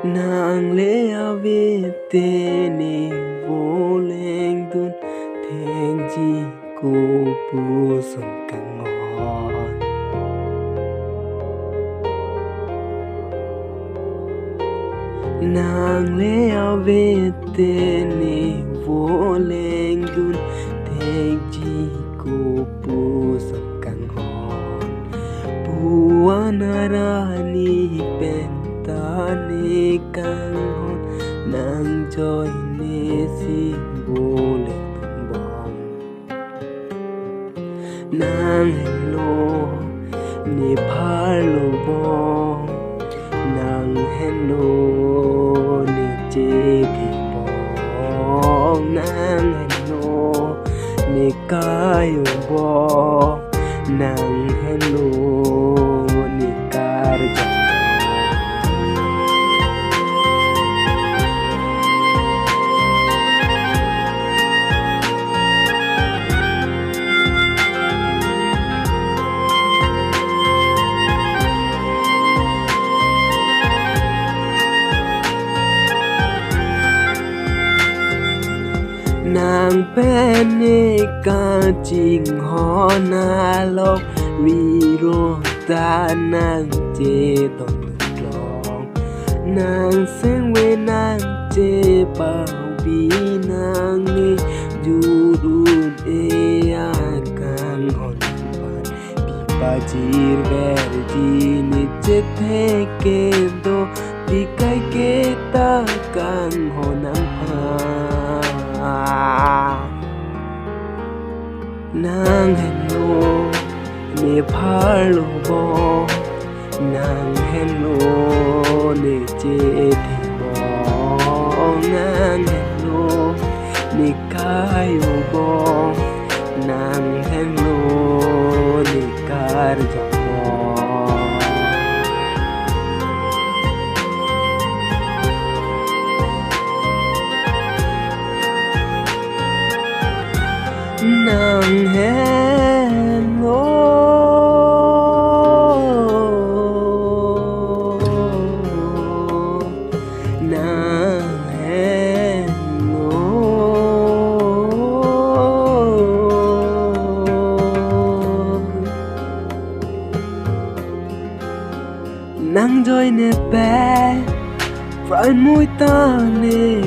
nàng lẽ ave tê vô lên đun thèn chi cô bu sông càng ngon nàng lẽ ave tê vô lên đun thèn chi cô bu sông càng ngon buanarani pentane kangon nang joy ne si bole tumbong nang Hen Lo ne phalo bong nang Hen Lo ne che thi bong nang Hen Lo ne kayo bong nang Hen Lo ne kardom nàng bên ca chinh ho na lo vi ro ta nàng chê tông lòng nàng sen we nàng chê bao bi nàng nghe du đun e a càng hòn bàn bi ba chir ver ji ni chê thế kê do đi cái kế ta càng ho nàng nàng Hen Lo ne phalo bong nàng Hen Lo ne che thi bong nàng Hen Lo ne kayo bong nàng Hen Lo ne kardom nàng Hen Lo nàng Hen Lo nàng joy ne bé phải mũi ta ne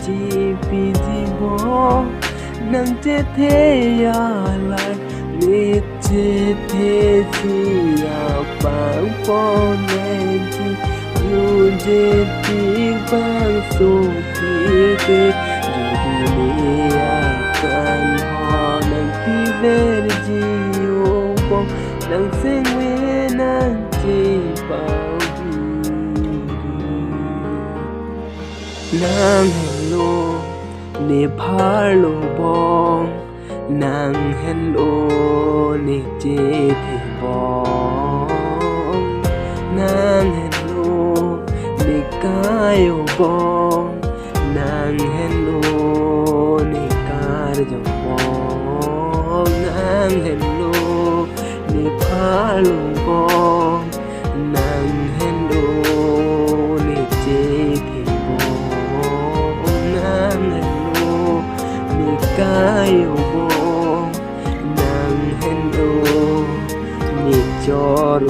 chi pi di bo nàng chết thế à lại biết chết thế thì à bang po nên chi dù chết thì bang số thì thế dù đi à can ho nàng ti về chi ô bông nàng sẽ nghe nàng chỉ bao nàng Hen Lo ne phalo bong nàng Hen Lo ne che thi bong nàng Hen Lo ne kayo bong nàng Hen Lo ne kardom bong nàng Hen Lo ne phalo bong nàng Hen Lo ne che thi bong nàng kayo bong nàng Hen Lo ne chot